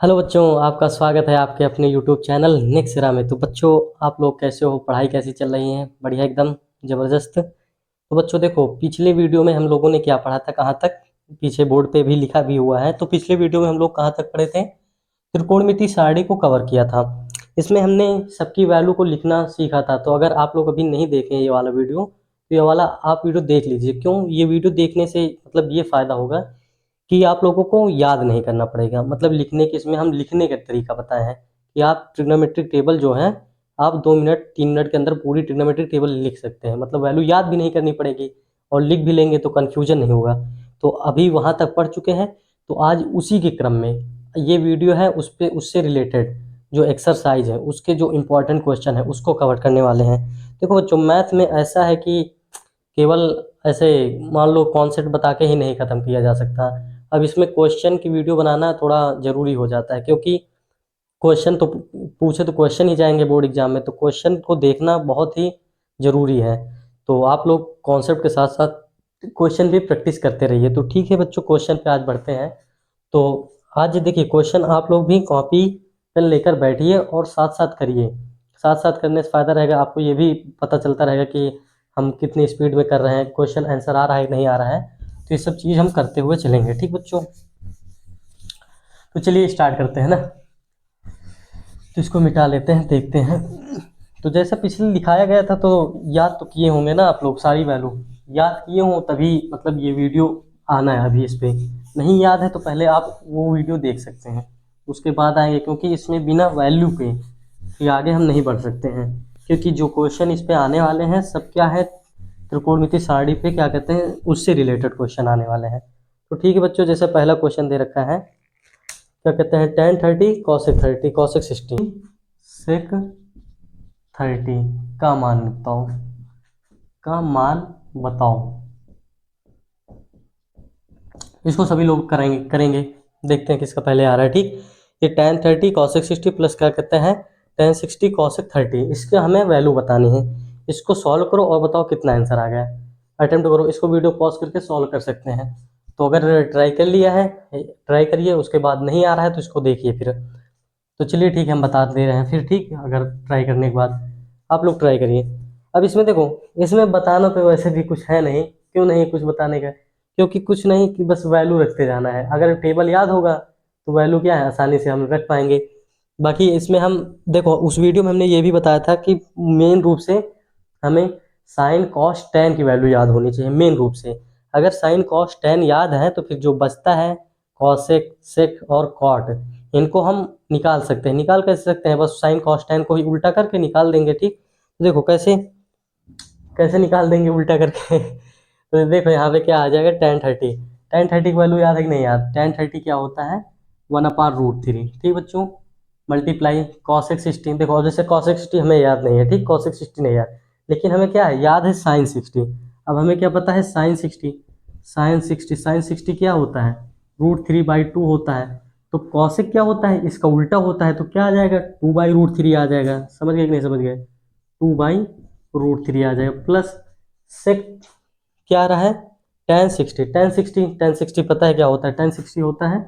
Hello बच्चों, आपका स्वागत है आपके अपने यूट्यूब चैनल नेक्स्ट एरा में। तो बच्चों, आप लोग कैसे हो? पढ़ाई कैसी चल रही है? बढ़िया, एकदम ज़बरदस्त। तो बच्चों देखो, पिछले वीडियो में हम लोगों ने क्या पढ़ा था, कहाँ तक? पीछे बोर्ड पे भी लिखा भी हुआ है। तो पिछले वीडियो में हम लोग कहाँ तक पढ़े थे? त्रिकोणमिति सारणी को कवर किया था। इसमें हमने सबकी वैल्यू को लिखना सीखा था। तो अगर आप लोग अभी नहीं देखे ये वाला वीडियो, तो ये वाला आप वीडियो देख लीजिए। क्यों? ये वीडियो देखने से मतलब ये फ़ायदा होगा कि आप लोगों को याद नहीं करना पड़ेगा। मतलब लिखने के, इसमें हम लिखने का तरीका बताए हैं कि आप ट्रिग्नोमेट्रिक टेबल जो है, आप 2 मिनट 3 मिनट के अंदर पूरी ट्रिग्नोमेट्रिक टेबल लिख सकते हैं। मतलब वैल्यू याद भी नहीं करनी पड़ेगी और लिख भी लेंगे तो कन्फ्यूजन नहीं होगा। तो अभी वहाँ तक पढ़ चुके हैं। तो आज उसी के क्रम में ये वीडियो है, उस पे उससे रिलेटेड जो एक्सरसाइज है, उसके जो इम्पोर्टेंट क्वेश्चन है उसको कवर करने वाले हैं। देखो बच्चों, मैथ में ऐसा है कि केवल ऐसे मान लो कॉन्सेप्ट बता के ही नहीं ख़त्म किया जा सकता। अब इसमें क्वेश्चन की वीडियो बनाना थोड़ा ज़रूरी हो जाता है, क्योंकि क्वेश्चन तो पूछे तो क्वेश्चन ही जाएंगे बोर्ड एग्जाम में, तो क्वेश्चन को देखना बहुत ही ज़रूरी है। तो आप लोग कॉन्सेप्ट के साथ साथ क्वेश्चन भी प्रैक्टिस करते रहिए। तो ठीक है बच्चों, क्वेश्चन पे आज बढ़ते हैं। तो आज देखिए, क्वेश्चन आप लोग भी कॉपी पेन लेकर बैठिए और साथ साथ करिए। साथ साथ करने से फ़ायदा रहेगा, आपको ये भी पता चलता रहेगा कि हम कितनी स्पीड में कर रहे हैं, क्वेश्चन आंसर आ रहा है कि नहीं आ रहा है। तो ये सब चीज़ हम करते हुए चलेंगे। ठीक बच्चों, तो चलिए स्टार्ट करते हैं ना। तो इसको मिटा लेते हैं, देखते हैं। तो जैसा पिछले लिखाया गया था, तो याद तो किए होंगे ना आप लोग, सारी वैल्यू याद किए हों तभी मतलब ये वीडियो आना है। अभी इस पे नहीं याद है तो पहले आप वो वीडियो देख सकते हैं, उसके बाद आएंगे, क्योंकि इसमें बिना वैल्यू के फिर आगे हम नहीं बढ़ सकते हैं। क्योंकि जो क्वेश्चन इस पे आने वाले हैं सब क्या है, त्रिकोणमिति सारणी पे क्या कहते हैं, उससे रिलेटेड क्वेश्चन आने वाले हैं। तो ठीक है बच्चों, जैसे पहला क्वेश्चन दे रखा है, क्या कहते हैं, tan 30 cosec 30 cosec 60 sec 30 का मान बताओ। का मान बताओ। इसको सभी लोग करेंगे करेंगे। देखते हैं किसका पहले आ रहा है। ठीक, ये tan 30 cosec 60 प्लस क्या कहते हैं, tan 60 cosec 30, इसके हमें वैल्यू बतानी है। इसको सॉल्व करो और बताओ कितना आंसर आ गया। अटेम्प्ट करो, इसको वीडियो पॉज करके सॉल्व कर सकते हैं। तो अगर ट्राई कर लिया है, ट्राई करिए, उसके बाद नहीं आ रहा है तो इसको देखिए फिर। तो चलिए ठीक है, हम बता दे रहे हैं फिर। ठीक, अगर ट्राई करने के बाद आप लोग ट्राई करिए। अब इसमें देखो, इसमें बताना तो वैसे भी कुछ है नहीं। क्यों नहीं कुछ बताने का? क्योंकि कुछ नहीं कि बस वैल्यू रखते जाना है। अगर टेबल याद होगा तो वैल्यू क्या है, आसानी से हम रख पाएंगे। बाकी इसमें हम देखो, उस वीडियो में हमने ये भी बताया था कि मेन रूप से हमें साइन कॉस टेन की वैल्यू याद होनी चाहिए मेन रूप से। अगर साइन कॉस टेन याद है तो फिर जो बचता है कॉसेक सेक और कॉट, इनको हम निकाल सकते हैं। निकाल कैसे सकते हैं? बस साइन कॉस टेन को ही उल्टा करके निकाल देंगे। ठीक, देखो कैसे कैसे निकाल देंगे उल्टा करके। तो देखो यहाँ पे क्या आ जाएगा, tan 30। tan 30 की वैल्यू याद है कि नहीं याद? tan 30 क्या होता है, 1/√3। ठीक बच्चों, मल्टीप्लाई कॉसेक 16। देखो, और जैसे कॉसेक 60 हमें याद नहीं है, ठीक, कॉसेक 60 नहीं याद, लेकिन हमें क्या है याद है, साइन 60। अब हमें क्या पता है, साइन 60। साइन 60 क्या होता है, √3/2 होता है। तो कॉसेक क्या होता है, इसका उल्टा होता है। तो क्या आ जाएगा, 2/√3 आ जाएगा। समझ गए कि नहीं समझ गए? 2/√3 आ जाएगा। प्लस सेक क्या आ रहा है, tan 60 पता है क्या होता है? tan 60 होता है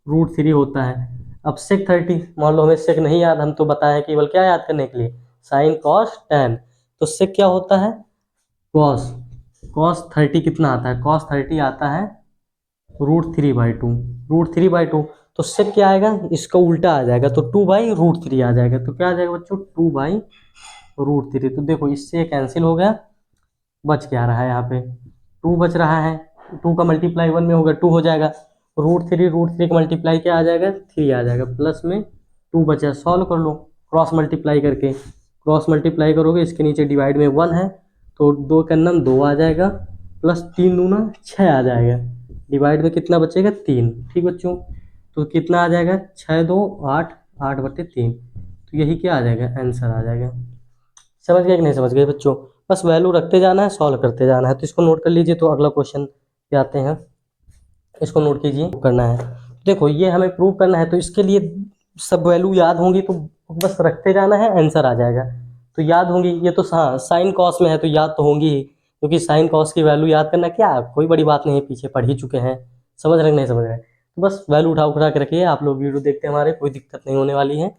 √3 होता है। अब सेक 30, मान लो हमें सेक नहीं याद, हम तो बताएं केवल क्या याद करने के लिए, साइन कॉस टेन। तो सेक क्या होता है, कॉस। कॉस 30 कितना आता है, कॉस 30 आता है √3/2। √3/2, तो सेक क्या आएगा, इसका उल्टा आ जाएगा, तो 2/√3 आ जाएगा। तो क्या आ जाएगा बच्चों, 2/√3। तो देखो, इससे कैंसिल हो गया, बच क्या रहा है यहाँ पे, 2 बच रहा है। 2 का मल्टीप्लाई 1 में होगा, 2 हो जाएगा। √3 का मल्टीप्लाई क्या आ जाएगा, 3 आ जाएगा। प्लस में 2 बचा, सॉल्व कर लो क्रॉस मल्टीप्लाई करके। क्रॉस मल्टीप्लाई करोगे, इसके नीचे डिवाइड में 1 है, तो 2 का नम 2 आ जाएगा। प्लस 3 दूना 6 आ जाएगा। डिवाइड में कितना बचेगा, 3। ठीक बच्चों, तो कितना आ जाएगा, 6 2 8, 8/3। तो यही क्या आ जाएगा, आंसर आ जाएगा। समझ गए कि नहीं समझ गए बच्चों? बस वैल्यू रखते जाना है, सॉल्व करते जाना है। तो इसको नोट कर लीजिए। तो अगला क्वेश्चन पे आते हैं, इसको नोट कीजिए। करना है, देखो ये हमें प्रूव करना है, तो इसके लिए सब वैल्यू याद होंगी, तो बस रखते जाना है, आंसर आ जाएगा। तो याद होंगी ये तो, हाँ साइन कॉस में है तो याद तो होंगी ही, क्योंकि साइन कॉस की वैल्यू याद करना क्या कोई बड़ी बात नहीं है, पीछे पढ़ ही चुके हैं। समझ रहे नहीं समझ रहे? बस वैल्यू उठा उठा के रखिए, आप लोग वीडियो देखते हैं हमारे, कोई दिक्कत नहीं होने वाली है।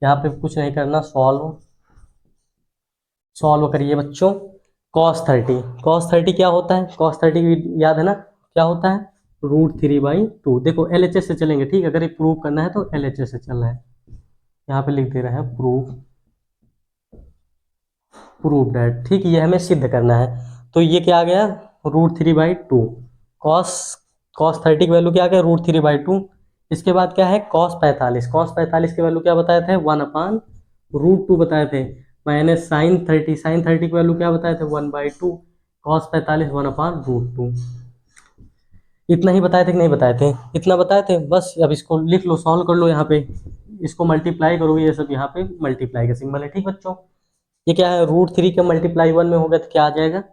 यहाँ पे कुछ नहीं करना, सॉल्व करिए बच्चों। cos 30 क्या होता है, cos 30 याद है ना, क्या होता है, √3/2। देखो LHS से चलेंगे, ठीक, अगर ये प्रूव करना है तो LHS से चलना है। यहाँ पे लिख दे रहे हैं प्रूव डेट, ठीक, ये हमें सिद्ध करना है। तो ये क्या आ गया, √3/2। कॉस कॉस 30 की वैल्यू क्या आ गया, √3/2। इसके बाद क्या है cos 45 की वैल्यू क्या बताए थे, 1/√2 बताए थे। माइनस साइन 30 की वैल्यू क्या बताए थे, 1/2। cos 45 1/√2। इतना ही बताए थे कि नहीं बताए थे, इतना बताए थे बस। अब इसको लिख लो, सॉल्व कर लो, यहाँ पे इसको मल्टीप्लाई करोगे, ये सब यहाँ पे मल्टीप्लाई का सिंबल है, ठीक बच्चों। ये क्या है, √3 का मल्टीप्लाई 1 में होगा तो क्या आ जाएगा,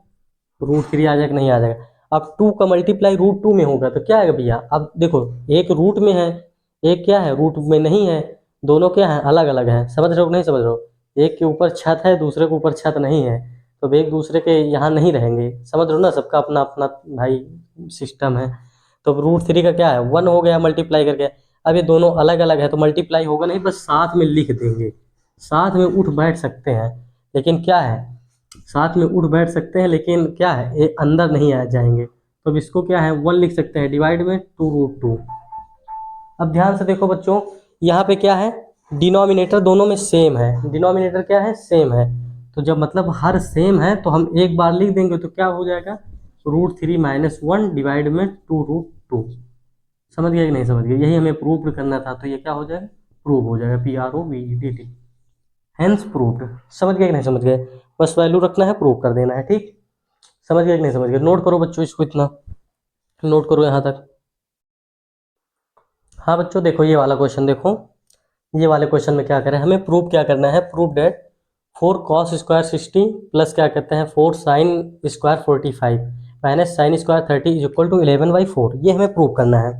√3 आ जाएगा, नहीं आ जाएगा। अब 2 का मल्टीप्लाई √2 में होगा तो क्या आएगा भैया, अब देखो एक रूट में है, एक क्या है रूट में नहीं है, दोनों क्या है, अलग अलग हैं, समझ रहे हो कि नहीं समझ रहे हो। एक के ऊपर छत है, दूसरे के ऊपर छत नहीं है, तो एक दूसरे के यहाँ नहीं रहेंगे, समझ रहे हो ना, सबका अपना अपना भाई सिस्टम है। तो √3 का क्या है, 1 हो गया मल्टीप्लाई करके। अब ये दोनों अलग अलग है तो मल्टीप्लाई होगा नहीं, बस साथ में लिख देंगे, साथ में उठ बैठ सकते हैं, लेकिन क्या है, साथ में उठ बैठ सकते हैं, लेकिन क्या है, ये अंदर नहीं आ जाएंगे। तो अब इसको क्या है, 1 लिख सकते हैं, डिवाइड में 2√2। अब ध्यान से देखो बच्चों, यहाँ पे क्या है, डिनोमिनेटर दोनों में सेम है, डिनोमिनेटर क्या है, सेम है। तो जब मतलब हर सेम है तो हम एक बार लिख देंगे तो क्या हो जाएगा, √3 - 1 डिवाइड में 2√2। समझ गए कि नहीं समझ गए, यही हमें प्रूव करना था, तो ये क्या हो जाएगा, प्रूव हो जाएगा, PROVED, हेंस प्रूव्ड। समझ गए कि नहीं समझ गए, बस वैल्यू रखना है, प्रूव कर देना है, ठीक। समझ गए कि नहीं समझ गए, नोट करो बच्चों इसको, इतना नोट करो यहाँ तक। हाँ बच्चों देखो ये वाला क्वेश्चन देखो, ये वाले क्वेश्चन में क्या करें, हमें प्रूव क्या करना है, प्रूव डेट 4 cos² 60 प्लस क्या कहते हैं 4 sin² 45 minus sin² 30 is equal to 11/4, ये हमें प्रूव करना है।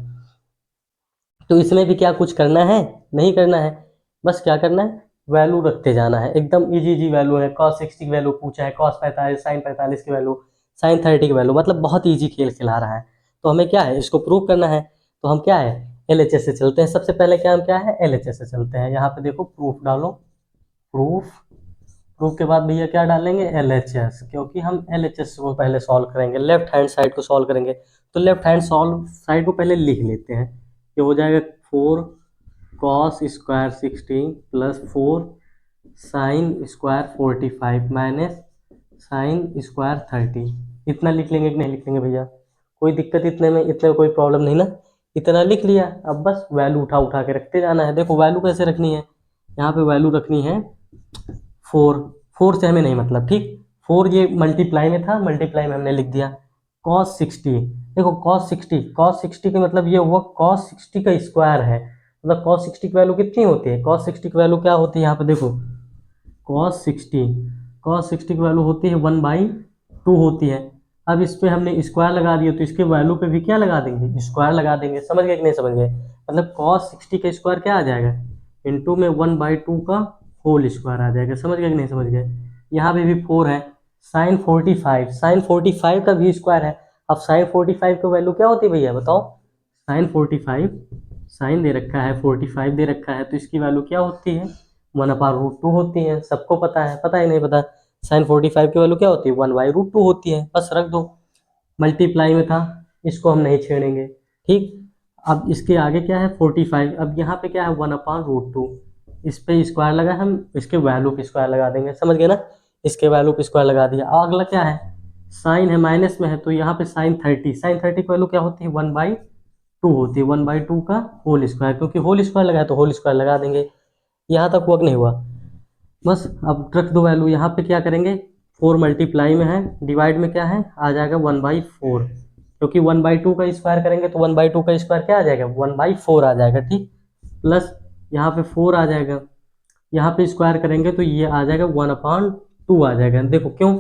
तो इसमें भी क्या कुछ करना है, नहीं करना है, बस क्या करना है, वैल्यू रखते जाना है, एकदम इजी इजी वैल्यू है। cos 60 की वैल्यू पूछा है, cos 45, sin 45 की वैल्यू, sin 30 की वैल्यू, मतलब बहुत ईजी खेल खिला रहा है। तो हमें क्या है, इसको प्रूव करना है, तो हम क्या है, LHS से चलते हैं। सबसे पहले क्या, हम क्या है, LHS से चलते हैं। यहाँ पे देखो प्रूफ डालो, प्रूफ, प्रूफ के बाद भैया क्या डालेंगे, LHS, क्योंकि हम LHS को पहले सॉल्व करेंगे, लेफ्ट हैंड साइड को सॉल्व करेंगे। तो लेफ्ट हैंड सॉल्व साइड को पहले लिख लेते हैं, ये हो जाएगा 4 cos² 60 plus 4 sin² 45 minus sin² 30। इतना लिख लेंगे कि नहीं लिख लेंगे भैया, कोई दिक्कत इतने में, इतने में कोई प्रॉब्लम नहीं ना, इतना लिख लिया। अब बस वैल्यू उठा उठा के रखते जाना है। देखो वैल्यू कैसे रखनी है, यहाँ पे वैल्यू रखनी है 4 से हमें नहीं मतलब, ठीक, 4 ये मल्टीप्लाई में था, मल्टीप्लाई में हमने लिख दिया। cos 60, देखो cos 60 का मतलब ये हुआ cos 60 का स्क्वायर है, मतलब cos 60 की वैल्यू कितनी होती है, cos 60 की वैल्यू क्या होती है, यहाँ पे देखो cos 60 की वैल्यू होती है 1/2 होती है। अब इस पे हमने स्क्वायर लगा दिया, तो इसके वैल्यू पे भी क्या लगा देंगे, स्क्वायर लगा देंगे। समझ गए कि नहीं समझ गए, मतलब cos 60 का स्क्वायर क्या आ जाएगा, इंटू में 1/2 का होल स्क्वायर आ जाएगा। समझ गए कि नहीं समझ गए, यहाँ पे भी 4 है, sin 45 का भी स्क्वायर है। अब sin 45 का वैल्यू क्या होती है भैया बताओ, sin 45, साइन दे रखा है, 45 दे रखा है, तो इसकी वैल्यू क्या होती है, 1/√2 होती है, सबको पता है, पता ही नहीं पता, sin 45 की वैल्यू क्या होती है, 1/√2 होती है, बस रख दो। मल्टीप्लाई में था, इसको हम नहीं छेड़ेंगे, ठीक। अब इसके आगे क्या है 45, अब यहाँ पे क्या है 1/√2, इस पे स्क्वायर लगा, हम इसके वैल्यू पे स्क्वायर लगा देंगे, समझ गए ना, इसके वैल्यू पे स्क्वायर लगा दिया। अगला क्या है, साइन है, माइनस में है, तो यहाँ पे sin 30 की वैल्यू क्या होती है 1/2 होती है, 1/2 का होल स्क्वायर, क्योंकि होल स्क्वायर लगाया तो होल स्क्वायर लगा देंगे। यहाँ तक वर्क नहीं हुआ, बस अब रख दो वैल्यू। यहाँ पे क्या करेंगे, 4 मल्टीप्लाई में है, डिवाइड में क्या है आ जाएगा 1/4, क्योंकि 1/2 का स्क्वायर करेंगे तो 1/2 का स्क्वायर क्या आ जाएगा 1/4 आ जाएगा, ठीक। प्लस यहाँ पे 4 आ जाएगा, यहाँ पे स्क्वायर करेंगे तो ये आ जाएगा 1/2 आ जाएगा। देखो क्यों,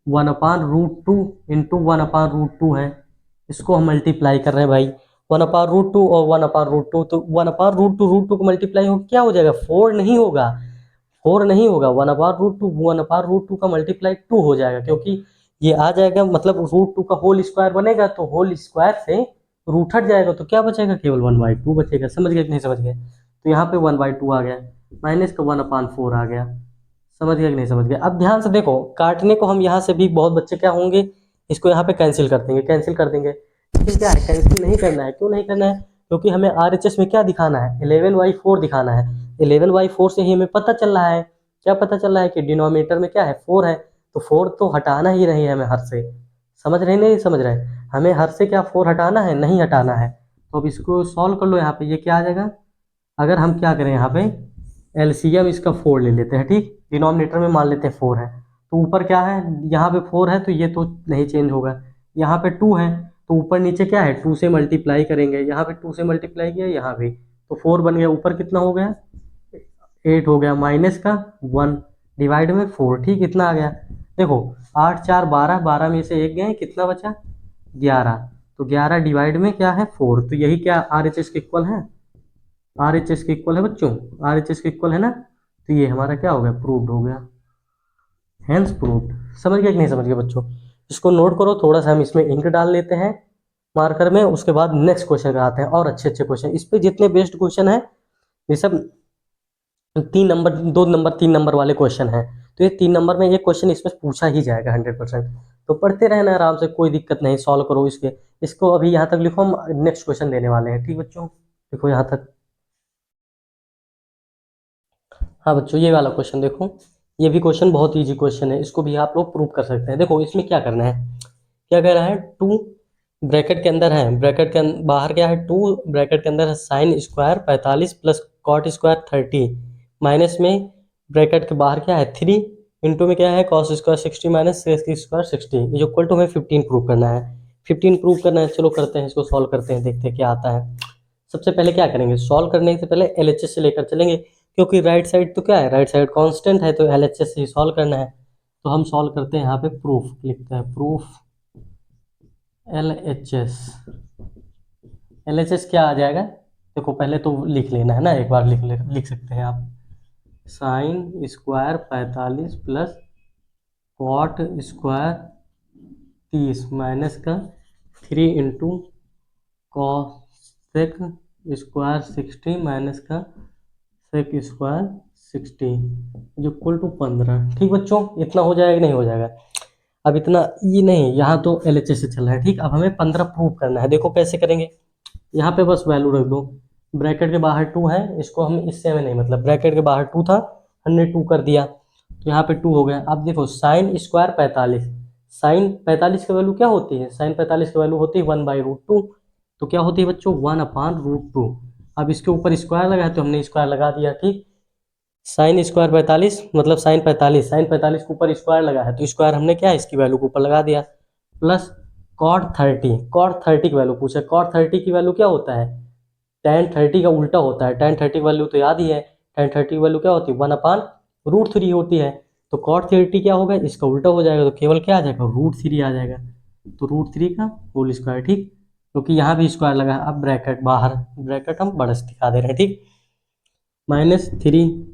1/√2 इंटू 1/√2 है, इसको हम मल्टीप्लाई कर रहे हैं भाई, 1/√2 और 1/√2, तो 1/√2 को मल्टीप्लाई हो क्या हो जाएगा, 4 नहीं होगा, 4 नहीं होगा, 1/√2 का मल्टीप्लाई 2 हो जाएगा, क्योंकि ये आ जाएगा, मतलब √2 का होल स्क्वायर बनेगा, तो होल स्क्वायर से रूट हट जाएगा तो क्या बचेगा, केवल 1/2 बचेगा। समझ गए कि नहीं समझ गए? तो यहाँ पे 1/2 आ गया, माइनस का 1/4 आ गया। समझ गए कि नहीं समझ गए? अब ध्यान से देखो, काटने को हम यहाँ से भी बहुत बच्चे क्या होंगे, इसको यहाँ पे कैंसिल कर देंगे, कैंसिल कर देंगे। लेकिन क्या है, कैंसिल नहीं करना है। क्यों नहीं करना है? क्योंकि हमें RHS में क्या दिखाना है, 11/4 दिखाना है। 11/4 से ही हमें पता चल रहा है, क्या पता चल रहा है कि डिनोमिनेटर में क्या है, 4 है। तो 4 तो हटाना ही नहीं है हमें हर से। समझ रहे नहीं समझ रहे? हमें हर से क्या 4 हटाना है, नहीं हटाना है। तो अब इसको सॉल्व कर लो। यहाँ पे ये क्या आ जाएगा, अगर हम क्या करें, यहाँ पे एलसीएम इसका 4 ले लेते हैं, ठीक। डिनोमिनेटर में मान लेते हैं 4 है, तो ऊपर क्या है, यहाँ पे 4 है तो ये तो नहीं चेंज होगा। यहाँ पे 2 है तो ऊपर नीचे क्या है, 2 से मल्टीप्लाई करेंगे। यहाँ पे 2 से मल्टीप्लाई किया, यहाँ भी तो 4 बन गया। ऊपर कितना हो गया, 8 हो गया, माइनस का 1 डिवाइड में 4, ठीक। इतना आ गया। देखो 8 4 12, 12 में से एक गए, कितना बचा, 11। तो 11 डिवाइड में क्या है, 4। तो यही क्या RHS के इक्वल है, RHS के इक्वल है बच्चों, RHS के इक्वल है ना। तो ये हमारा क्या हो गया, प्रूव्ड हो गया, हैंस प्रूव्ड। समझ गए कि नहीं समझ गए बच्चों? इसको नोट करो, थोड़ा सा हम इसमें इंक डाल लेते हैं मार्कर में, उसके बाद नेक्स्ट क्वेश्चन आते हैं और अच्छे अच्छे क्वेश्चन। इस पे जितने बेस्ट क्वेश्चन है ये सब 3 नंबर, 2 नंबर, 3 नंबर वाले क्वेश्चन हैं। तो ये 3 नंबर में एक क्वेश्चन इसमें पूछा ही जाएगा 100%। तो पढ़ते रहना आराम से, कोई दिक्कत नहीं, सॉल्व करो इसके। इसको अभी यहाँ तक लिखो, हम नेक्स्ट क्वेश्चन देने वाले हैं, ठीक बच्चों। देखो यहाँ तक। हाँ बच्चों, ये वाला क्वेश्चन देखो, ये भी क्वेश्चन बहुत इजी क्वेश्चन है, इसको भी आप लोग प्रूव कर सकते हैं। देखो इसमें क्या करना है, क्या कह रहा है, 2 ब्रैकेट के अंदर है, ब्रैकेट के बाहर क्या है, 2 ब्रैकेट के अंदर है sine square 45 plus cot square 30, minus में ब्रैकेट के बाहर क्या है 3, इंटू में क्या है cos square 60 minus sec square 60 is equal to हमें 15 प्रूव करना है। 15 प्रूव करना है। चलो करते हैं, इसको सॉल्व करते हैं, देखते हैं क्या आता है। सबसे पहले क्या करेंगे, सॉल्व करने से पहले LHS से लेकर चलेंगे, क्योंकि राइट साइड तो क्या है, राइट साइड कांस्टेंट है, तो LHS से ही सॉल्व करना है। तो हम सॉल्व करते हैं, यहाँ पे प्रूफ लिखते हैं, प्रूफ LHS। LHS क्या आ जाएगा, देखो पहले तो लिख लेना है ना, एक बार लिख सकते हैं आप। Sine square 45 plus cot square 30 minus का 3 इंटू कॉसेक स्क्वायर 60 माइनस का सेक स्क्वायर 60 जो इक्वल टू 15। ठीक बच्चों, इतना हो जाएगा नहीं हो जाएगा? अब इतना ये नहीं, यहाँ तो LHS से चल रहा है, ठीक। अब हमें 15 प्रूव करना है। देखो कैसे करेंगे, यहाँ पे बस वैल्यू रख दो। ब्रैकेट के बाहर 2 है, इसको हम इससे हमें नहीं मतलब, ब्रैकेट के बाहर 2 था, हमने 2 कर दिया, तो यहाँ पे 2 हो गया। अब देखो साइन स्क्वायर 45, साइन 45 की वैल्यू क्या होती है, साइन 45 की वैल्यू होती है 1/√2। तो क्या होती है बच्चों, 1/√2। अब इसके ऊपर स्क्वायर लगा है तो हमने स्क्वायर लगा दिया, ठीक। साइन स्क्वायर 45 मतलब साइन 45, साइन 45 के ऊपर स्क्वायर लगा है तो स्क्वायर हमने क्या है, इसकी वैल्यू के ऊपर लगा दिया। प्लस कॉट 30, कॉट 30 की वैल्यू पूछा। कॉट 30 की वैल्यू क्या होता है, tan 30 का उल्टा होता है। tan 30 की वैल्यू तो याद ही है, tan 30 की वैल्यू क्या होती है, 1/√3 होती है। तो कॉट 30 क्या होगा, इसका उल्टा हो जाएगा, तो केवल क्या आ जाएगा, √3 आ जाएगा। तो √3 का होल स्क्वायर, ठीक। क्योंकि यहाँ भी स्क्वायर लगा है। अब ब्रैकेट बाहर, ब्रैकेट हम बड़ा से दिखा दे रहे हैं, ठीक। -3,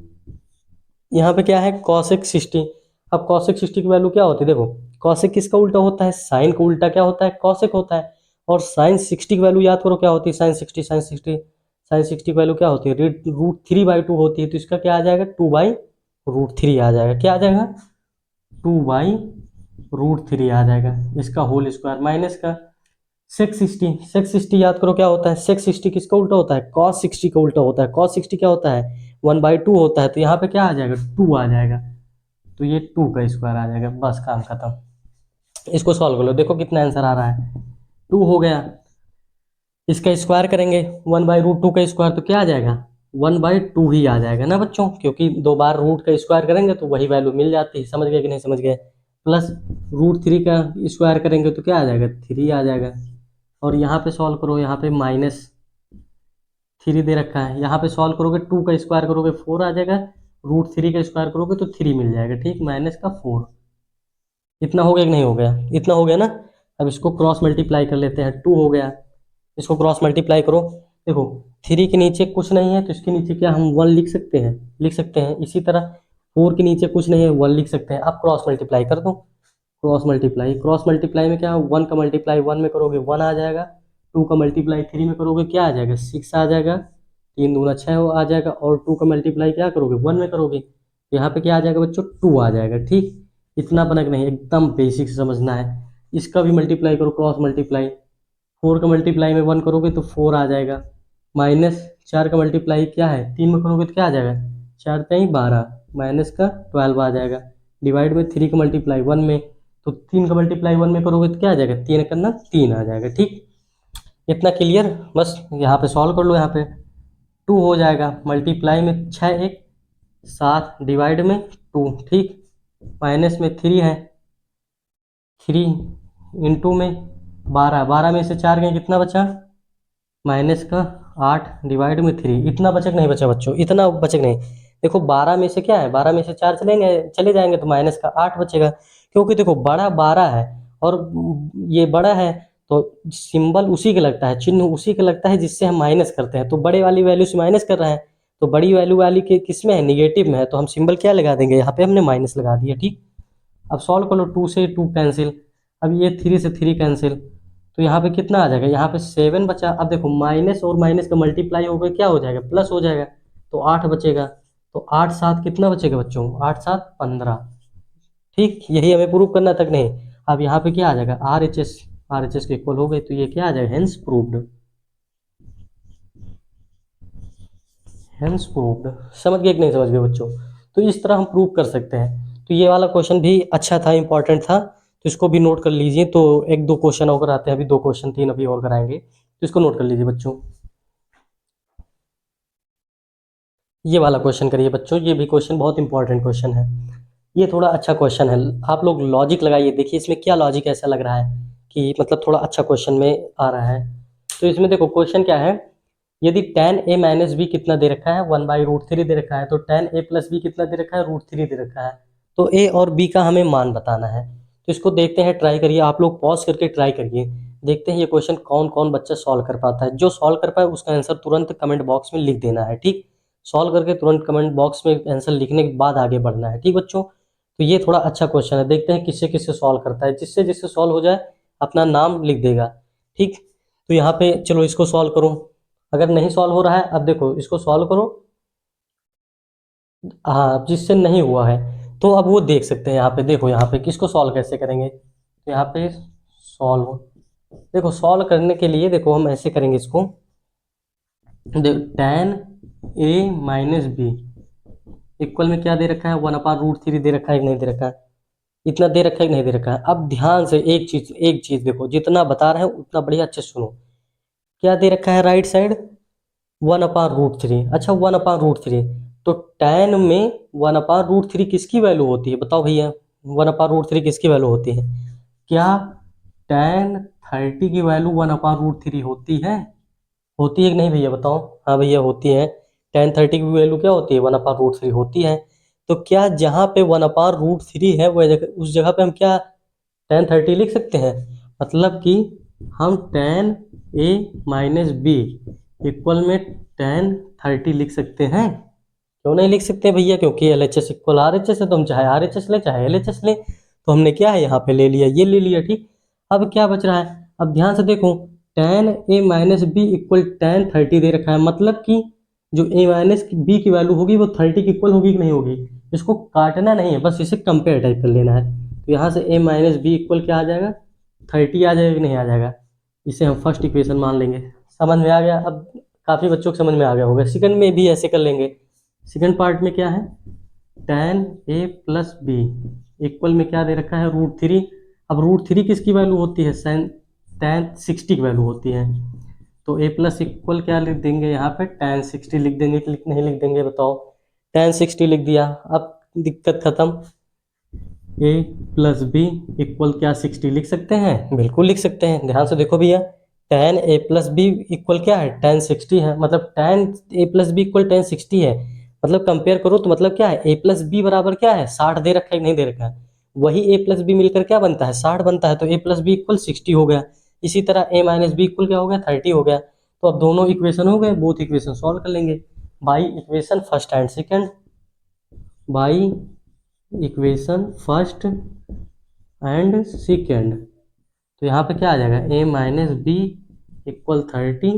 यहाँ पे क्या है कॉसेक 60। अब कॉसेक 60 की वैल्यू क्या होती है, देखो कॉसेक किसका उल्टा होता है, साइन का उल्टा क्या होता है, कॉसेक होता है। और साइन 60 की वैल्यू याद करो क्या होती है, साइन 60 की वैल्यू क्या होती है, √3/2 होती है। तो इसका क्या आ जाएगा, 2/√3 आ जाएगा। क्या आ जाएगा, 2/√3 आ जाएगा। इसका होल स्क्वायर माइनस का सेक 60 याद करो क्या होता है, सेक 60 किसका उल्टा होता है, कॉस 60 का उल्टा होता है। कॉस 60 क्या होता है, 1/2 होता है। तो यहाँ पे क्या आ जाएगा, 2 आ जाएगा। तो ये 2 का स्क्वायर आ जाएगा, बस काम खत्म। इसको सॉल्व कर लो, देखो कितना आंसर आ रहा है, 2 हो गया। इसका स्क्वायर करेंगे, 1/√2 का स्क्वायर तो क्या आ जाएगा, 1/2 ही आ जाएगा ना बच्चों, क्योंकि 2 बार रूट का स्क्वायर करेंगे तो वही वैल्यू मिल जाती है। समझ गए कि नहीं समझ गए? प्लस √3 का स्क्वायर करेंगे तो क्या आ जाएगा, 3 आ जाएगा। और यहाँ पे सॉल्व करो, यहाँ पे -3 दे रखा है, यहाँ पे सॉल्व करोगे 2 का स्क्वायर करोगे 4 आ जाएगा, √3 का स्क्वायर करोगे तो 3 मिल जाएगा, ठीक, माइनस का 4। इतना हो गया कि नहीं हो गया, इतना हो गया ना। अब इसको क्रॉस मल्टीप्लाई कर लेते हैं, 2 हो गया, इसको क्रॉस मल्टीप्लाई करो। देखो 3 के नीचे कुछ नहीं है तो इसके नीचे क्या हम 1 लिख सकते हैं, लिख सकते हैं। इसी तरह 4 के नीचे कुछ नहीं है, 1 लिख सकते हैं। अब क्रॉस मल्टीप्लाई कर दो, क्रॉस मल्टीप्लाई में क्या 1 का मल्टीप्लाई 1 में करोगे 1 आ जाएगा, 2 का मल्टीप्लाई 3 में करोगे क्या आ जाएगा, 6 आ जाएगा, 3 दूना 6 आ जाएगा, और 2 का मल्टीप्लाई क्या करोगे, 1 में करोगे, यहाँ पे क्या आ जाएगा बच्चों, 2 आ जाएगा। ठीक, इतना बनक नहीं, एकदम बेसिक समझना है। इसका भी मल्टीप्लाई करो, क्रॉस मल्टीप्लाई, 4 का मल्टीप्लाई में 1 करोगे तो 4 आ जाएगा, माइनस 4 का मल्टीप्लाई क्या है, 3 में करोगे तो क्या आ जाएगा, 4 3 12, माइनस का 12 आ जाएगा, डिवाइड में 3 का मल्टीप्लाई 1 में, तो 3 का मल्टीप्लाई 1 में करोगे तो क्या आ जाएगा, 3 करना 3 आ जाएगा। ठीक, इतना क्लियर, बस यहाँ पे सॉल्व कर लो, यहाँ पे 2 हो जाएगा, मल्टीप्लाई में 6 1 7, डिवाइड में 2, ठीक, माइनस में 3 है, 3 इंटू में 12, 12 में से 4 गए कितना बचा, माइनस का 8, डिवाइड में 3, इतना बचक नहीं बचा बच्चों, इतना बचक नहीं। देखो 12 में से क्या है, 12 में से 4 चले जाएंगे तो माइनस का 8 बचेगा, क्योंकि देखो बड़ा 12 है और ये बड़ा है, तो सिंबल उसी के लगता है, चिन्ह उसी के लगता है जिससे हम माइनस करते हैं, तो बड़े वाली वैल्यू से माइनस कर रहे हैं, तो बड़ी वैल्यू वाली के किस में है, निगेटिव में है, तो हम सिंबल क्या लगा देंगे, यहाँ पे हमने माइनस लगा दिया। ठीक, अब सॉल्व कर लो, 2 से 2 कैंसिल, अब ये 3 से 3 कैंसिल, तो यहाँ पे कितना आ जाएगा, यहाँ पे 7 बचा। अब देखो माइनस और माइनस का मल्टीप्लाई होकर क्या हो जाएगा, प्लस हो जाएगा, तो 8 बचेगा, तो 8 7 कितना बचेगा बच्चों, 8 7 15। ठीक, यही हमें प्रूव करना तक नहीं। अब यहाँ पे क्या आ जाएगा, आर एच एस के इक्वल हो गए, तो ये क्या आ जाएगा, हेंस प्रूव्ड। समझ गए कि नहीं समझ गए बच्चों, तो इस तरह हम प्रूव कर सकते हैं। तो ये वाला क्वेश्चन भी अच्छा था, इंपॉर्टेंट था, तो इसको भी नोट कर लीजिए। तो 1 2 क्वेश्चन और कराते हैं, अभी 2 क्वेश्चन 3 अभी और कराएंगे, तो इसको नोट कर लीजिए बच्चों। ये वाला क्वेश्चन करिए बच्चों, ये भी क्वेश्चन बहुत इंपॉर्टेंट क्वेश्चन है, ये थोड़ा अच्छा क्वेश्चन है। आप लोग लॉजिक लगाइए, देखिए इसमें क्या लॉजिक ऐसा लग रहा है कि मतलब थोड़ा अच्छा क्वेश्चन में आ रहा है। तो इसमें देखो क्वेश्चन क्या है, यदि tan a माइनस बी कितना दे रखा है, 1/√3 दे रखा है, तो tan a प्लस बी कितना दे रखा है, √3 दे रखा है, तो a और b का हमें मान बताना है। तो इसको देखते हैं, ट्राई करिए, आप लोग पॉज करके ट्राई करिए, देखते हैं ये क्वेश्चन कौन कौन बच्चा सॉल्व कर पाता है। जो सॉल्व कर पाए उसका आंसर तुरंत कमेंट बॉक्स में लिख देना है। ठीक, सॉल्व करके तुरंत कमेंट बॉक्स में आंसर लिखने के बाद आगे बढ़ना है। ठीक बच्चों, तो ये थोड़ा अच्छा क्वेश्चन है, देखते हैं किससे किससे सॉल्व करता है, जिससे जिससे सॉल्व हो जाए अपना नाम लिख देगा। ठीक, तो यहाँ पे चलो इसको सॉल्व करो, अगर नहीं सॉल्व हो रहा है, अब देखो इसको सॉल्व करो, हाँ अब जिससे नहीं हुआ है तो अब वो देख सकते हैं, यहाँ पे देखो, यहाँ पे किसको सॉल्व कैसे करेंगे, तो यहाँ पे सॉल्व, देखो सॉल्व करने के लिए देखो हम ऐसे करेंगे इसको, tan a minus b equal में क्या दे रखा है, 1/√3 दे रखा है कि नहीं दे रखा है, इतना दे रखा है कि नहीं दे रखा है। अब ध्यान से एक चीज देखो, जितना बता रहे हैं उतना बढ़िया अच्छे से सुनो, क्या दे रखा है राइट साइड, 1/√3, अच्छा 1/√3, तो tan में 1/√3 किसकी वैल्यू होती है, बताओ भैया, 1/√3 किसकी वैल्यू होती है, क्या tan 30 की वैल्यू 1/√3 होती है कि नहीं भैया, बताओ। हाँ भैया होती है, tan 30 की वैल्यू क्या होती है, 1/√3 होती है। तो क्या जहाँ पे 1/√3 है वह उस जगह पे हम क्या tan 30 लिख सकते हैं, मतलब कि हम tan a minus b equal में tan 30 लिख सकते हैं। क्यों नहीं लिख सकते भैया, क्योंकि L H S equal R H S है, तो हम चाहे आर एच एस लें चाहे एल एच एस लें, तो हमने क्या है यहाँ पे ले लिया, ये ले लिया। ठीक, अब क्या बच रहा है, अब ध्यान से देखो, tan a minus b equal tan 30 दे रखा है, मतलब कि जो a माइनस बी की वैल्यू होगी वो 30 की इक्वल होगी कि नहीं होगी, इसको काटना नहीं है, बस इसे कंपेयर टाइप कर लेना है। तो यहाँ से a माइनस बी इक्वल क्या आ जाएगा, 30 आ जाएगा कि नहीं आ जाएगा, इसे हम फर्स्ट इक्वेशन मान लेंगे। समझ में आ गया, अब काफ़ी बच्चों को समझ में आ गया होगा। सेकंड में भी ऐसे कर लेंगे, सेकंड पार्ट में क्या है, tan a plus b equal में क्या दे रखा है, √3, अब √3 किसकी वैल्यू होती है, tan 60 की वैल्यू होती है, तो a प्लस इक्वल क्या लिख देंगे यहाँ पे, tan 60 लिख देंगे कि नहीं लिख देंगे, बताओ। tan 60 लिख दिया, अब दिक्कत खत्म, a प्लस बी इक्वल क्या 60 लिख सकते हैं, बिल्कुल लिख सकते हैं। ध्यान से देखो भैया, tan a plus b equal क्या है, tan 60 है, मतलब tan a plus b equal tan 60 है, मतलब कंपेयर करो तो मतलब क्या है, a प्लस बी बराबर क्या है, 60 दे रखा है कि नहीं दे रखा है, वही a प्लस बी मिलकर क्या बनता है, 60 बनता है, तो a प्लस बी इक्वल 60 हो गया। इसी तरह a माइनस बी इक्वल क्या हो गया, 30 हो गया। तो अब दोनों इक्वेशन हो गए, बोथ इक्वेशन सॉल्व कर लेंगे by equation first and second, by equation first and second. तो यहाँ पे क्या आ जाएगा, a minus b equal 30,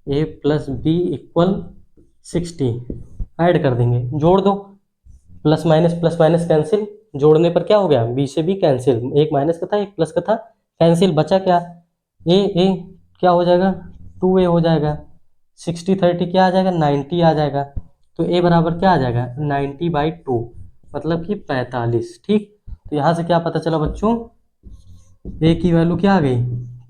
a plus b equal 60। Add कर देंगे, जोड़ दो, प्लस माइनस कैंसिल, जोड़ने पर क्या हो गया, बी से बी कैंसिल, एक माइनस का था एक प्लस का था, कैंसिल, बचा क्या, ए क्या हो जाएगा, 2a हो जाएगा, 60 30 क्या आ जाएगा, 90 आ जाएगा। तो a बराबर क्या आ जाएगा, 90/2, मतलब कि 45। ठीक, तो यहाँ से क्या पता चला बच्चों, a की वैल्यू क्या आ गई,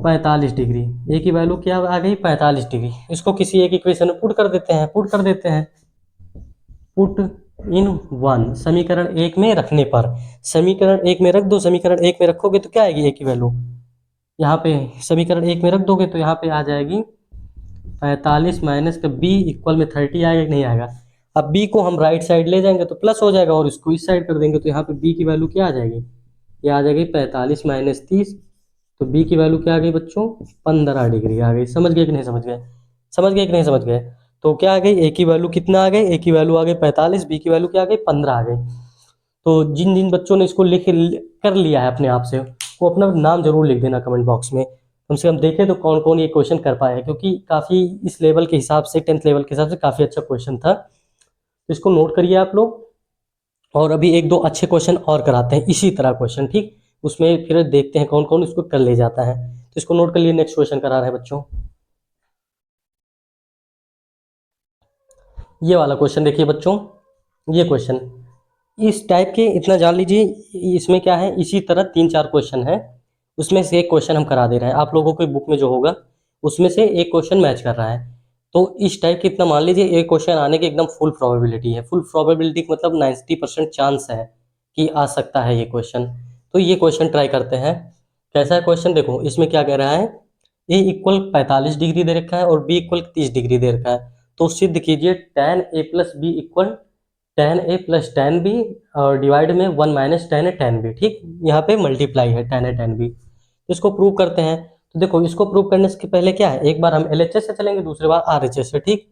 45 डिग्री। a की वैल्यू क्या आ गई, 45 डिग्री। इसको किसी एक इक्वेशन में पुट कर देते हैं, पुट इन वन, समीकरण एक में रखने पर, समीकरण एक में रख दो, समीकरण एक में रखोगे तो क्या आएगी ए की वैल्यू, यहाँ पे समीकरण एक में रख दोगे तो यहाँ पे आ जाएगी 45 माइनस का बी इक्वल में 30 आएगा कि नहीं आएगा। अब बी को हम राइट साइड ले जाएंगे तो प्लस हो जाएगा और इसको इस साइड कर देंगे तो यहाँ पे बी की वैल्यू क्या आ जाएगी, ये आ जाएगी 45 माइनस 30। तो बी की वैल्यू क्या आ गई बच्चों, 15 डिग्री आ गई। समझ गए कि नहीं समझ गए, समझ गए। तो क्या आ गई, ए की वैल्यू कितना आ गई, ए की वैल्यू आ गई 45, बी की वैल्यू क्या आ गई 15 आ गई। तो जिन जिन बच्चों ने इसको लिख कर लिया है अपने आप से, वो अपना नाम जरूर लिख देना कमेंट बॉक्स में, कम से कम देखें तो कौन कौन ये क्वेश्चन कर पाया है, क्योंकि काफ़ी इस लेवल के हिसाब से, 10th लेवल के हिसाब से काफ़ी अच्छा क्वेश्चन था। तो इसको नोट करिए आप लोग, और अभी एक दो अच्छे क्वेश्चन और कराते हैं इसी तरह क्वेश्चन, ठीक, उसमें फिर देखते हैं कौन कौन इसको कर ले जाता है। तो इसको नोट कर लिए, नेक्स्ट क्वेश्चन करा रहे हैं बच्चों। ये वाला क्वेश्चन देखिए बच्चों, ये क्वेश्चन इस टाइप के इतना जान लीजिए, इसमें क्या है, इसी तरह 3 4 क्वेश्चन है, उसमें से एक क्वेश्चन हम करा दे रहे हैं आप लोगों की बुक में जो होगा उसमें से एक क्वेश्चन मैच कर रहा है। तो इस टाइप के इतना मान लीजिए एक क्वेश्चन आने की एकदम फुल प्रोबेबिलिटी है, फुल प्रोबेबिलिटी मतलब 90% चांस है कि आ सकता है ये क्वेश्चन। तो ये क्वेश्चन ट्राई करते हैं, कैसा है क्वेश्चन, देखो इसमें क्या कह रहा है, ए इक्वल 45 डिग्री दे रखा है और बी इक्वल 30 डिग्री दे रखा है। तो सिद्ध कीजिए tan a plus b equal tan a plus tan b और डिवाइड में 1 minus tan a tan b। ठीक, यहाँ पे मल्टीप्लाई है tan a tan b। तो इसको प्रूव करते हैं। तो देखो इसको प्रूव करने से पहले क्या है, एक बार हम LHS से चलेंगे, दूसरी बार RHS से। ठीक,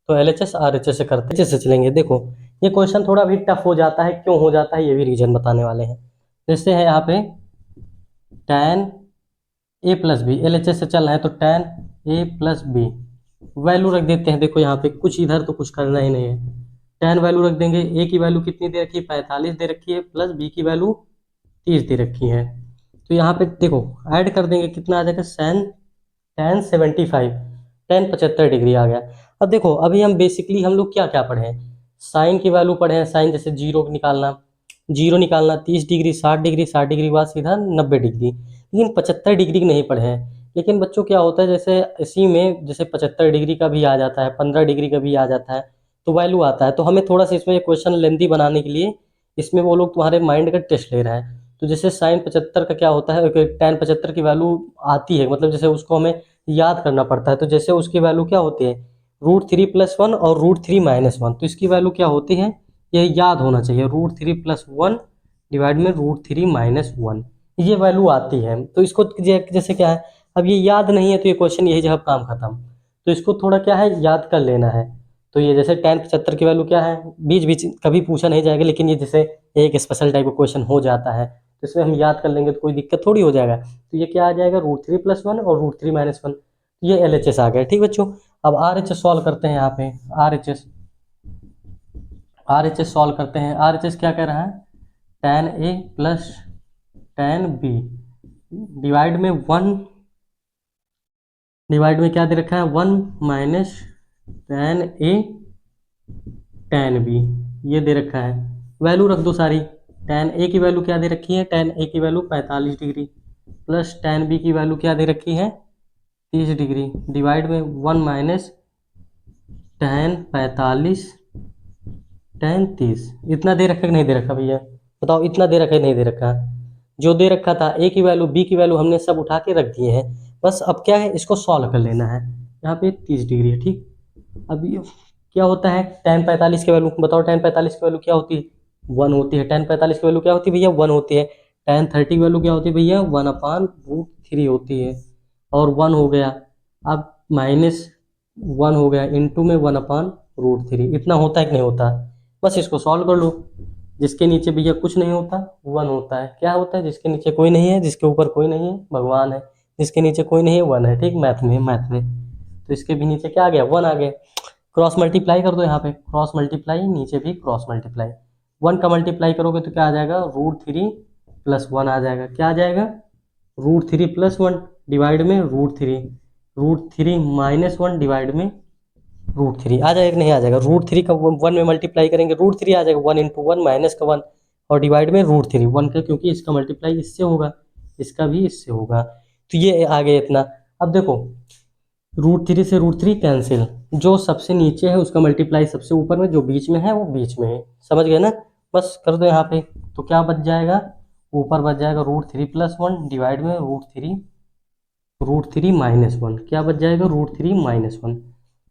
तो LHS RHS से करते हैं, LHS से चलेंगे। देखो ये क्वेश्चन थोड़ा भी टफ हो जाता है, क्यों हो जाता है ये भी रीजन बताने वाले हैं। जैसे है यहाँ पे tan a plus b, LHS से चल रहा है तो tan a plus b value रख देते हैं। देखो यहाँ पे कुछ इधर तो कुछ करना ही नहीं है, tan वैल्यू रख देंगे। a की वैल्यू कितनी दे रखी है, 45 दे रखी है, प्लस b की वैल्यू 30 दे रखी है। तो यहाँ पे देखो ऐड कर देंगे, कितना आ जाएगा, tan 75, tan 75 डिग्री आ गया। अब देखो अभी हम बेसिकली हम लोग क्या क्या पढ़े हैं, साइन की वैल्यू पढ़े हैं, साइन जैसे जीरो निकालना, 30 डिग्री, 60 डिग्री, 60 डिग्री के बाद सीधा 90 डिग्री, लेकिन 75 डिग्री नहीं पढ़े हैं। लेकिन बच्चों क्या होता है, जैसे इसी में जैसे 75 डिग्री का भी आ जाता है, 15 डिग्री का भी आ जाता है, तो वैल्यू आता है। तो हमें थोड़ा सा इसमें क्वेश्चन लेंदी बनाने के लिए इसमें वो लोग तुम्हारे माइंड का टेस्ट ले रहा है। तो जैसे साइन 75 का क्या होता है, tan 75 की वैल्यू आती है, मतलब जैसे उसको हमें याद करना पड़ता है। तो जैसे उसकी वैल्यू क्या होती है, √3 + 1 और √3 - 1। तो इसकी वैल्यू क्या होती है, ये याद होना चाहिए, √3 + 1 डिवाइड में √3 - 1, ये वैल्यू आती है। तो इसको जैसे क्या है, अब ये याद नहीं है तो ये क्वेश्चन यही जगह काम खत्म। तो इसको थोड़ा क्या है, याद कर लेना है। तो ये जैसे tan 75 की वैल्यू क्या है, बीच बीच कभी पूछा नहीं जाएगा, लेकिन ये जैसे एक स्पेशल टाइप का क्वेश्चन हो जाता है तो इसमें हम याद कर लेंगे तो कोई दिक्कत थोड़ी हो जाएगा। तो ये क्या आ जाएगा, √3 + 1 और √3 - 1। ये LHS आ गया। ठीक बच्चों, अब RHS सॉल्व करते हैं। यहाँ पे RHS सॉल्व करते हैं। RHS क्या कह रहा है, tan a plus tan b divide में क्या दे रखा है, 1 minus tan a tan b, ये दे रखा है। वैल्यू रख दो सारी, tan a की वैल्यू क्या दे रखी है, tan a की value 45 degree, plus tan b की वैल्यू क्या दे रखी है, 30 डिग्री, डिवाइड में 1 माइनस tan 45 tan 30। इतना दे रखा कि नहीं दे रखा भैया, बताओ, इतना दे रखा है नहीं दे रखा। जो दे रखा था a की वैल्यू b की वैल्यू हमने सब उठा के रख दिए हैं, बस अब क्या है, इसको सॉल्व कर लेना है। यहाँ पे 30 डिग्री है। ठीक, अब ये क्या होता है, tan 45 की वैल्यू बताओ, tan 45 की वैल्यू क्या होती है, 1 होती है। tan 45 की वैल्यू क्या होती है भैया, 1 होती है। tan 30 की वैल्यू क्या होती है भैया, 1/√3 होती है, और 1 हो गया। अब -1 हो गया, इंटू में 1/√3, इतना होता है कि नहीं होता। बस इसको सॉल्व कर लो। जिसके नीचे भैया कुछ नहीं होता 1 होता है, क्या होता है, जिसके नीचे कोई नहीं है, जिसके ऊपर कोई नहीं है, भगवान है। इसके नीचे कोई नहीं है, 1 है, ठीक, मैथ में तो इसके भी नीचे क्या आ गया, 1 आ गया। क्रॉस मल्टीप्लाई कर दो, यहाँ पे क्रॉस मल्टीप्लाई, नीचे भी क्रॉस मल्टीप्लाई, 1 का मल्टीप्लाई करोगे तो क्या आ जाएगा, √3 + 1 आ जाएगा। क्या आ जाएगा, √3 + 1 डिवाइड में √3, √3 - 1 डिवाइड में √3 आ जाएगा कि नहीं आ जाएगा। √3 का 1 में मल्टीप्लाई करेंगे √3 आ जाएगा, 1 × 1 माइनस का 1 और डिवाइड में √3 1 का, क्योंकि इसका मल्टीप्लाई इससे होगा, इसका भी इससे होगा, तो ये आ गया इतना। अब देखो √3 से √3 कैंसिल, जो सबसे नीचे है उसका मल्टीप्लाई सबसे ऊपर में, जो बीच में है वो बीच में है, समझ गए ना। बस कर दो यहाँ पे, तो क्या बच जाएगा, ऊपर बच जाएगा √3 + 1 डिवाइड में √3 -1, क्या बच जाएगा, √3 - 1।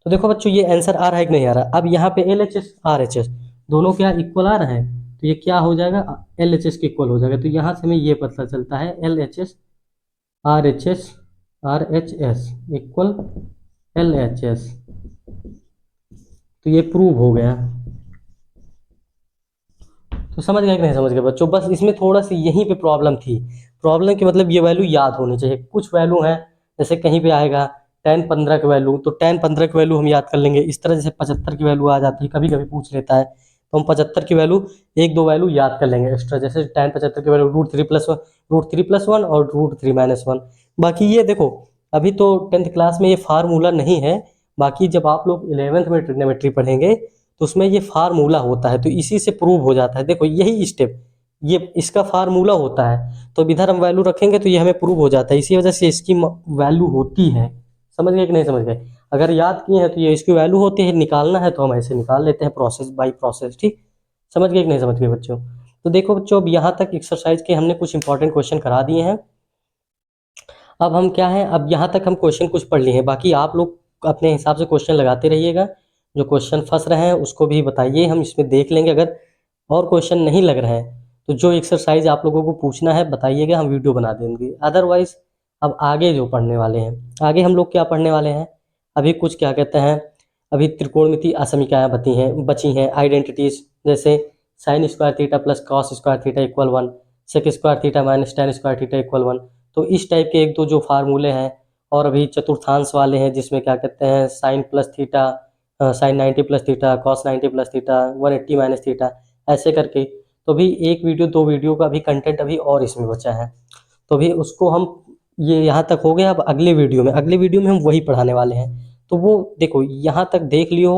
तो देखो बच्चों ये आंसर आ रहा है कि नहीं आ रहा। अब यहाँ पे LHS RHS दोनों क्या इक्वल आ रहा है, तो ये क्या हो जाएगा, LHS के इक्वल हो जाएगा। तो यहाँ से हमें ये पता चलता है LHS RHS इक्वल LHS, तो ये प्रूव हो गया। तो समझ गए कि नहीं समझ गए बच्चों, बस इसमें थोड़ा सी यहीं पे प्रॉब्लम थी। प्रॉब्लम की मतलब ये वैल्यू याद होनी चाहिए। कुछ वैल्यू है जैसे कहीं पे आएगा 10-15 की वैल्यू, तो 10-15 की वैल्यू हम याद कर लेंगे। इस तरह जैसे 75 की वैल्यू आ जाती है, कभी कभी पूछ लेता है, तो हम 75 की वैल्यू 1-2 वैल्यू याद कर लेंगे एक्स्ट्रा, जैसे 10-75 की वैल्यू √3 + 1 और √3 - 1। बाकी ये देखो अभी तो 10th क्लास में ये फार्मूला नहीं है, बाकी जब आप लोग 11th में ट्रिग्नोमेट्री पढ़ेंगे तो उसमें ये फार्मूला होता है, तो इसी से प्रूव हो जाता है। देखो यही स्टेप, ये इसका फार्मूला होता है, तो इधर हम वैल्यू रखेंगे तो ये हमें प्रूव हो जाता है, इसी वजह से इसकी वैल्यू होती है। समझ गए कि नहीं समझ गए, अगर याद किए हैं तो ये इसकी वैल्यू होती है, निकालना है तो हम ऐसे निकाल लेते हैं, प्रोसेस बाय प्रोसेस, ठीक। समझ गए कि नहीं समझ गए बच्चों। तो देखो बच्चों अब यहाँ तक एक्सरसाइज के हमने कुछ इंपॉर्टेंट क्वेश्चन करा दिए हैं। अब हम क्या है, अब यहाँ तक हम क्वेश्चन कुछ पढ़ लिए हैं, बाकी आप लोग अपने हिसाब से क्वेश्चन लगाते रहिएगा। जो क्वेश्चन फंस रहे हैं उसको भी बताइए, हम इसमें देख लेंगे। अगर और क्वेश्चन नहीं लग रहे हैं तो जो एक्सरसाइज आप लोगों को पूछना है बताइएगा, हम वीडियो बना देंगे। अदरवाइज अब आगे जो पढ़ने वाले हैं, आगे हम लोग क्या पढ़ने वाले हैं, अभी कुछ क्या कहते हैं, अभी त्रिकोणमिति असमीकाएँ बची हैं आइडेंटिटीज, जैसे sin² + cos² = 1, sec² - tan² = 1। तो इस टाइप के 1-2 जो फार्मूले हैं, और अभी चतुर्थांश वाले हैं जिसमें क्या कहते हैं sin + theta, sin 90 + theta, cos 90 + theta, 180 - theta, ऐसे करके। तो भी 1 वीडियो 2 वीडियो का भी कंटेंट अभी और इसमें बचा है, तो भी उसको हम, ये यहाँ तक हो गया। अब अगले वीडियो में हम वही पढ़ाने वाले हैं। तो वो देखो यहाँ तक देख लियो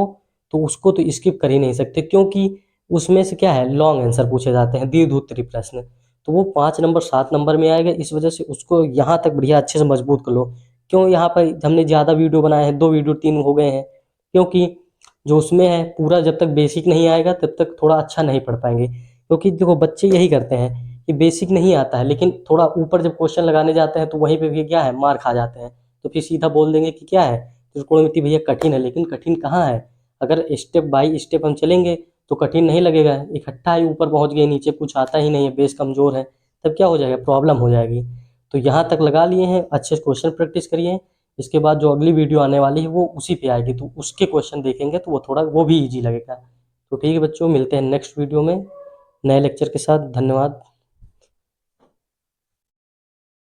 तो उसको तो स्किप कर ही नहीं सकते, क्योंकि उसमें से क्या है लॉन्ग आंसर पूछे जाते हैं, दीर्घ उत्तरीय प्रश्न, तो वो 5 नंबर 7 नंबर में आएगा। इस वजह से उसको यहाँ तक बढ़िया अच्छे से मजबूत कर लो। क्यों यहाँ पर हमने ज़्यादा वीडियो बनाए हैं, 2 वीडियो 3 हो गए हैं, क्योंकि जो उसमें है पूरा जब तक बेसिक नहीं आएगा तब तक थोड़ा अच्छा नहीं पढ़ पाएंगे। क्योंकि देखो बच्चे यही करते हैं कि बेसिक नहीं आता है, लेकिन थोड़ा ऊपर जब क्वेश्चन लगाने जाते हैं तो वहीं पे भी क्या है मार खा जाते हैं, तो फिर सीधा बोल देंगे कि क्या है त्रिकोणमिति भैया कठिन है, लेकिन कठिन कहाँ है। अगर स्टेप बाय स्टेप हम चलेंगे तो कठिन नहीं लगेगा। इकट्ठा ही ऊपर पहुँच गए, नीचे कुछ आता ही नहीं है, बेस कमज़ोर है, तब क्या हो जाएगा, प्रॉब्लम हो जाएगी। तो यहाँ तक लगा लिए हैं, अच्छे से क्वेश्चन प्रैक्टिस करिए। इसके बाद जो अगली वीडियो आने वाली है वो उसी पे आएगी, तो उसके क्वेश्चन देखेंगे तो वो थोड़ा वो भी ईजी लगेगा। तो ठीक है बच्चों, मिलते हैं नेक्स्ट वीडियो में नए लेक्चर के साथ। धन्यवाद।